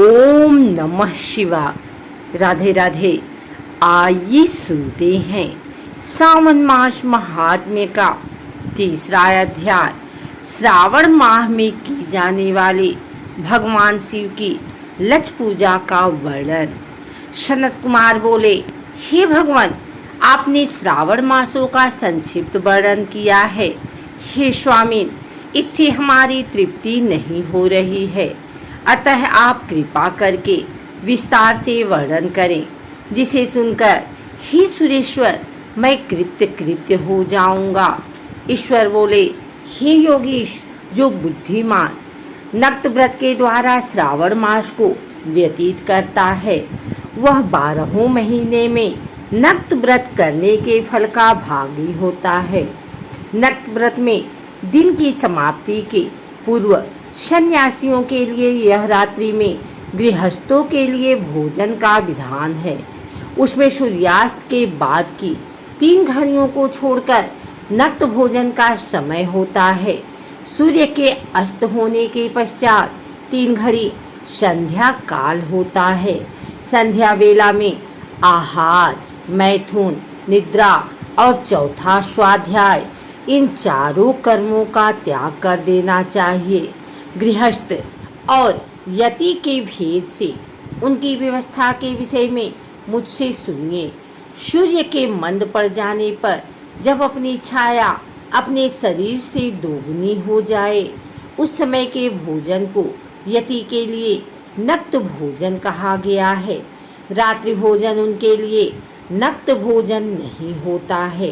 ओम नमः शिवाय। राधे राधे। आइए सुनते हैं सावन मास महात्म्य का तीसरा अध्याय। श्रावण माह में की जाने वाली भगवान शिव की लक्ष्य पूजा का वर्णन। सनत कुमार बोले, हे भगवान, आपने श्रावण मासों का संक्षिप्त वर्णन किया है। हे स्वामी, इससे हमारी तृप्ति नहीं हो रही है, अतः आप कृपा करके विस्तार से वर्णन करें, जिसे सुनकर ही सुरेश्वर मैं कृत्य हो जाऊंगा। ईश्वर बोले, हे योगीश, जो बुद्धिमान नक्त व्रत के द्वारा श्रावण मास को व्यतीत करता है, वह 12 महीने में नक्त व्रत करने के फल का भागी होता है। नक्त व्रत में दिन की समाप्ति के पूर्व सन्यासियों के लिए यह रात्रि में गृहस्थों के लिए भोजन का विधान है। उसमें सूर्यास्त के बाद की 3 घड़ियों को छोड़कर नक्त भोजन का समय होता है। सूर्य के अस्त होने के पश्चात 3 घड़ी संध्या काल होता है। संध्या वेला में आहार, मैथुन, निद्रा और चौथा स्वाध्याय, इन चारों कर्मों का त्याग कर देना चाहिए। गृहस्थ और यति के भेद से उनकी व्यवस्था के विषय में मुझसे सुनिए। सूर्य के मंद पड़ जाने पर जब अपनी छाया अपने शरीर से दोगुनी हो जाए, उस समय के भोजन को यति के लिए नक्त भोजन कहा गया है। रात्रि भोजन उनके लिए नक्त भोजन नहीं होता है।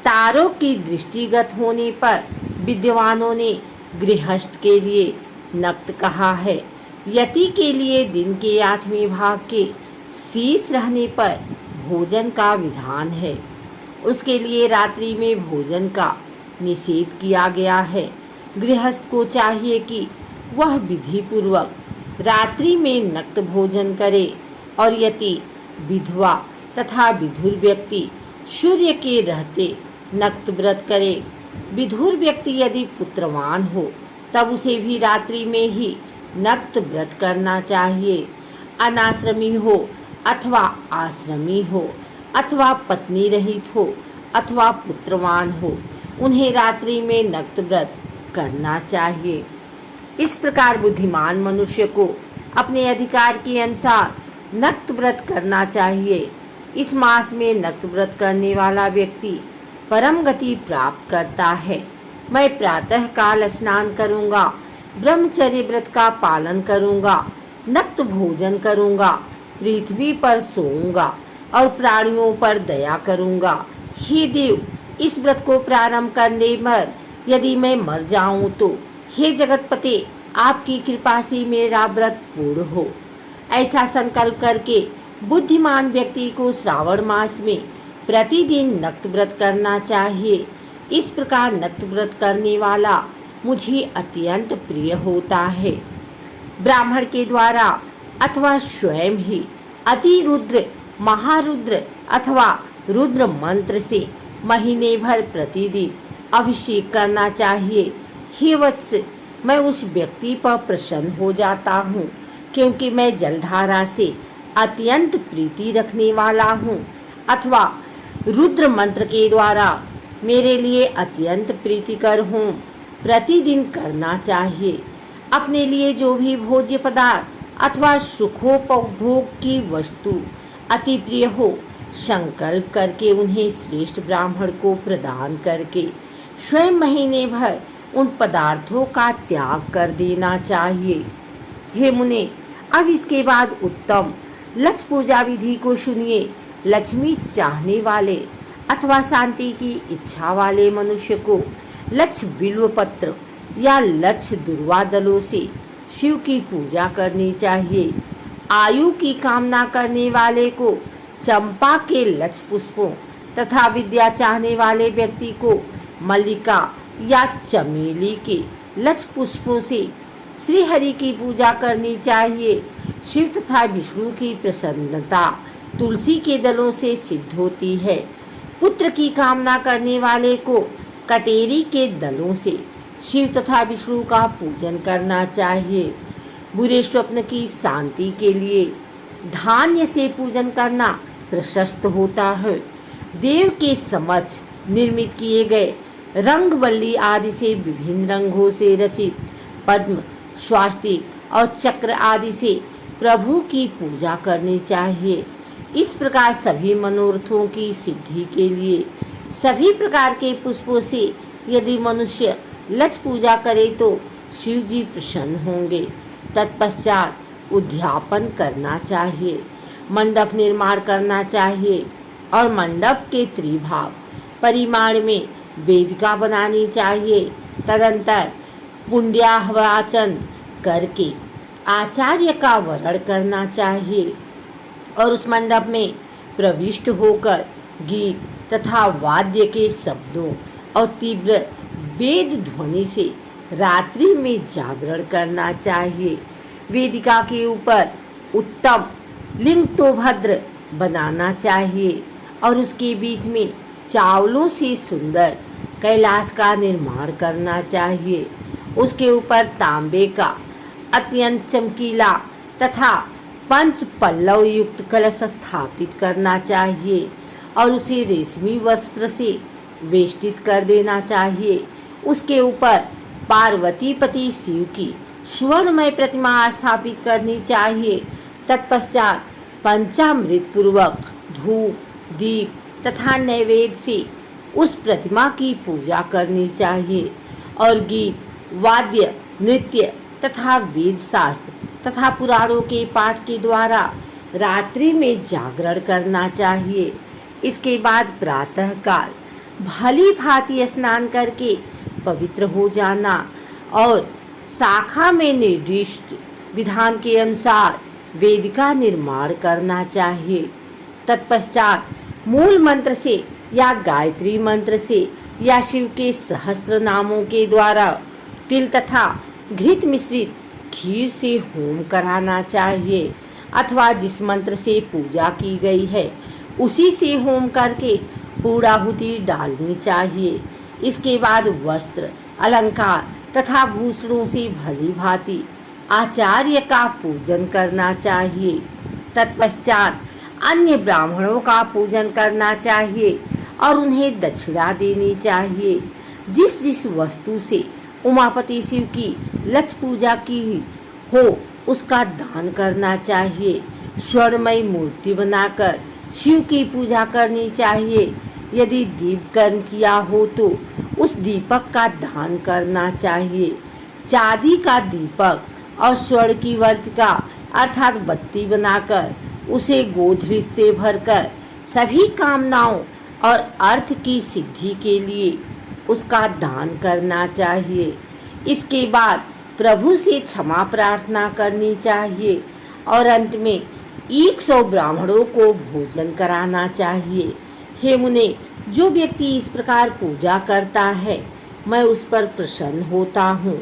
तारों की दृष्टिगत होने पर विद्वानों ने गृहस्थ के लिए नक्त कहा है। यति के लिए दिन के 8वें भाग के शेष रहने पर भोजन का विधान है। उसके लिए रात्रि में भोजन का निषेध किया गया है। गृहस्थ को चाहिए कि वह विधि पूर्वक रात्रि में नक्त भोजन करे और यति, विधवा तथा विधुर व्यक्ति सूर्य के रहते नक्त व्रत करे। विधुर व्यक्ति यदि पुत्रवान हो तब उसे भी रात्रि में ही नक्त व्रत करना चाहिए। अनाश्रमी हो अथवा आश्रमी हो अथवा पत्नी रहित हो अथवा पुत्रवान हो, उन्हें रात्रि में नक्त व्रत करना चाहिए। इस प्रकार बुद्धिमान मनुष्य को अपने अधिकार के अनुसार नक्त व्रत करना चाहिए। इस मास में नक्त व्रत करने वाला व्यक्ति परम गति प्राप्त करता है। मैं प्रातः काल स्नान करूंगा, ब्रह्मचर्य व्रत का पालन करूंगा, नक्त भोजन करूंगा, पृथ्वी पर सोऊंगा और प्राणियों पर दया करूंगा। हे देव, इस व्रत को प्रारंभ करने पर यदि मैं मर जाऊं तो हे जगतपते, आपकी कृपा से मेरा व्रत पूर्ण हो। ऐसा संकल्प करके बुद्धिमान व्यक्ति को श्रावण मास में प्रतिदिन नक्त व्रत करना चाहिए। इस प्रकार नक्त व्रत करने वाला मुझे अत्यंत प्रिय होता है। ब्राह्मण के द्वारा अथवा स्वयं ही अति रुद्र, महारुद्र अथवा रुद्र मंत्र से महीने भर प्रतिदिन अभिषेक करना चाहिए। हे वत्स, मैं उस व्यक्ति पर प्रसन्न हो जाता हूँ, क्योंकि मैं जलधारा से अत्यंत प्रीति रखने वाला हूँ, अथवा रुद्र मंत्र के द्वारा मेरे लिए अत्यंत प्रीतिकर हूँ। प्रतिदिन करना चाहिए। अपने लिए जो भी भोज्य पदार्थ अथवा सुखोपभोग की वस्तु अति प्रिय हो, संकल्प करके उन्हें श्रेष्ठ ब्राह्मण को प्रदान करके स्वयं महीने भर उन पदार्थों का त्याग कर देना चाहिए। हे मुने, अब इसके बाद उत्तम लक्ष्य पूजा विधि को सुनिए। लक्ष्मी चाहने वाले अथवा शांति की इच्छा वाले मनुष्य को लक्ष्य बिल्व पत्र या लक्ष्य दुर्वा दलों से शिव की पूजा करनी चाहिए। आयु की कामना करने वाले को चंपा के लक्ष्य पुष्पों तथा विद्या चाहने वाले व्यक्ति को मल्लिका या चमेली के लक्ष्य पुष्पों से श्री हरि की पूजा करनी चाहिए। शिव तथा विष्णु की प्रसन्नता तुलसी के दलों से सिद्ध होती है। पुत्र की कामना करने वाले को कटेरी के दलों से शिव तथा विष्णु का पूजन करना चाहिए। बुरे स्वप्न की शांति के लिए धान्य से पूजन करना प्रशस्त होता है। देव के समक्ष निर्मित किए गए रंगवल्ली आदि से विभिन्न रंगों से रचित पद्म, स्वास्तिक और चक्र आदि से प्रभु की पूजा करनी चाहिए। इस प्रकार सभी मनोरथों की सिद्धि के लिए सभी प्रकार के पुष्पों से यदि मनुष्य लक्ष्य पूजा करे तो शिव जी प्रसन्न होंगे। तत्पश्चात उद्यापन करना चाहिए, मंडप निर्माण करना चाहिए और मंडप के त्रिभाग परिमाण में वेदिका बनानी चाहिए। तदंतर पुण्याहवाचन करके आचार्य का वरण करना चाहिए और उस मंडप में प्रविष्ट होकर गीत तथा वाद्य के शब्दों और तीव्र वेद ध्वनि से रात्रि में जागरण करना चाहिए। वेदिका के ऊपर उत्तम लिंग तो भद्र बनाना चाहिए और उसके बीच में चावलों से सुंदर कैलाश का निर्माण करना चाहिए। उसके ऊपर तांबे का अत्यंत चमकीला तथा पंच पल्लव युक्त कलश स्थापित करना चाहिए और उसे रेशमी वस्त्र से वेष्टित कर देना चाहिए। उसके ऊपर पार्वती पति शिव की स्वर्णमय प्रतिमा स्थापित करनी चाहिए। तत्पश्चात पंचामृत पूर्वक धूप, दीप तथा नैवेद्य से उस प्रतिमा की पूजा करनी चाहिए और गीत, वाद्य, नृत्य तथा वेद शास्त्र तथा पुराणों के पाठ के द्वारा रात्रि में जागरण करना चाहिए। इसके बाद प्रातः काल भली भांति स्नान करके पवित्र हो जाना और शाखा में निर्दिष्ट विधान के अनुसार वेदिका निर्माण करना चाहिए। तत्पश्चात मूल मंत्र से या गायत्री मंत्र से या शिव के सहस्त्र नामों के द्वारा तिल तथा घृत मिश्रित खीर से होम कराना चाहिए अथवा जिस मंत्र से पूजा की गई है उसी से होम करके पूर्णाहुति डालनी चाहिए। इसके बाद वस्त्र, अलंकार तथा भूषणों से भली भांति आचार्य का पूजन करना चाहिए। तत्पश्चात अन्य ब्राह्मणों का पूजन करना चाहिए और उन्हें दक्षिणा देनी चाहिए। जिस जिस वस्तु से उमापति शिव की लक्ष्य पूजा की हो उसका दान करना चाहिए। स्वर्णमयी मूर्ति बनाकर शिव की पूजा करनी चाहिए। यदि दीप कर्म किया हो तो उस दीपक का दान करना चाहिए। चांदी का दीपक और स्वर्ण की वर्तिका अर्थात बत्ती बनाकर उसे गोधरी से भरकर सभी कामनाओं और अर्थ की सिद्धि के लिए उसका दान करना चाहिए। इसके बाद प्रभु से क्षमा प्रार्थना करनी चाहिए और अंत में 100 ब्राह्मणों को भोजन कराना चाहिए। हे मुने, जो व्यक्ति इस प्रकार पूजा करता है मैं उस पर प्रसन्न होता हूँ।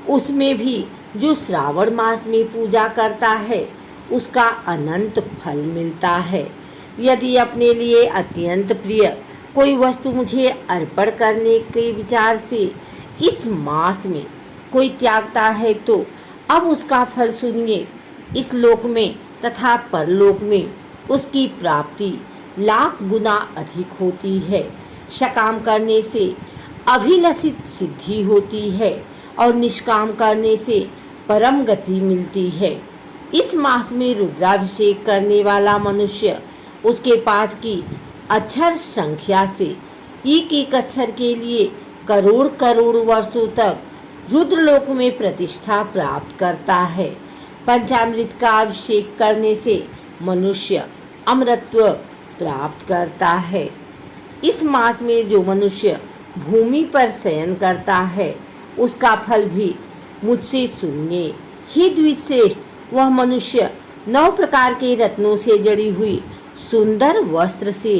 उसमें भी जो श्रावण मास में पूजा करता है उसका अनंत फल मिलता है। यदि अपने लिए अत्यंत प्रिय कोई वस्तु मुझे अर्पण करने के विचार से इस मास में कोई त्यागता है तो अब उसका फल सुनिए। इस लोक में तथा परलोक में उसकी प्राप्ति लाख गुना अधिक होती है। सकाम करने से अभिलषित सिद्धि होती है और निष्काम करने से परम गति मिलती है। इस मास में रुद्राभिषेक करने वाला मनुष्य उसके पाठ की अक्षर संख्या से एक एक अक्षर के लिए करोड़ करोड़ वर्षों तक रुद्रलोक में प्रतिष्ठा प्राप्त करता है। पंचामृत का अभिषेक करने से मनुष्य अमरत्व प्राप्त करता है। इस मास में जो मनुष्य भूमि पर शयन करता है उसका फल भी मुझसे सुनिए। हे द्विश्रेष्ठ, वह मनुष्य 9 प्रकार के रत्नों से जड़ी हुई सुंदर वस्त्र से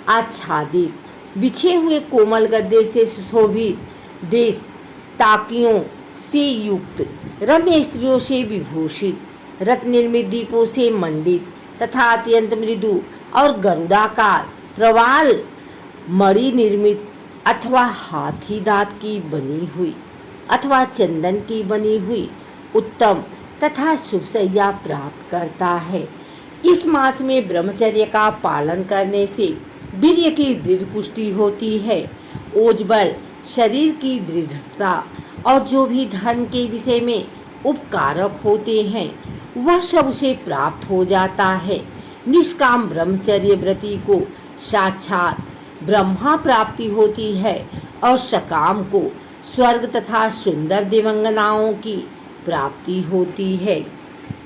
आच्छादित बिछे हुए कोमल गद्दे से सुशोभित देश ताकियों से युक्त रम्य स्त्रियों से विभूषित रत्न निर्मित दीपों से मंडित तथा अत्यंत मृदु और गरुड़ाकार प्रवाल मणि निर्मित अथवा हाथी दांत की बनी हुई अथवा चंदन की बनी हुई उत्तम तथा शुभसैया प्राप्त करता है। इस मास में ब्रह्मचर्य का पालन करने से वीर्य की दृढ़ पुष्टि होती है। ओजबल शरीर की दृढ़ता और जो भी धन के विषय में उपकारक होते हैं वह सब उसे प्राप्त हो जाता है। निष्काम ब्रह्मचर्य व्रती को साक्षात ब्रह्मा प्राप्ति होती है और सकाम को स्वर्ग तथा सुंदर दिवंगनाओं की प्राप्ति होती है।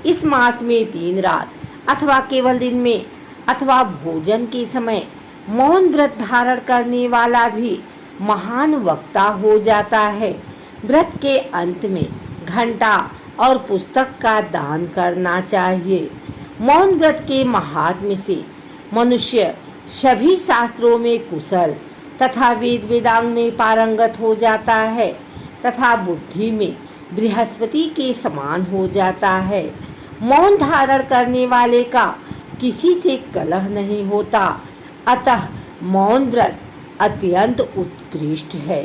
इस मास में दिन रात अथवा केवल दिन में अथवा भोजन के समय मौन व्रत धारण करने वाला भी महान वक्ता हो जाता है। व्रत के अंत में घंटा और पुस्तक का दान करना चाहिए। मौन व्रत के महात्म्य से मनुष्य सभी शास्त्रों में कुशल तथा वेद वेदांग में पारंगत हो जाता है तथा बुद्धि में बृहस्पति के समान हो जाता है। मौन धारण करने वाले का किसी से कलह नहीं होता, अतः मौन व्रत अत्यंत उत्कृष्ट है।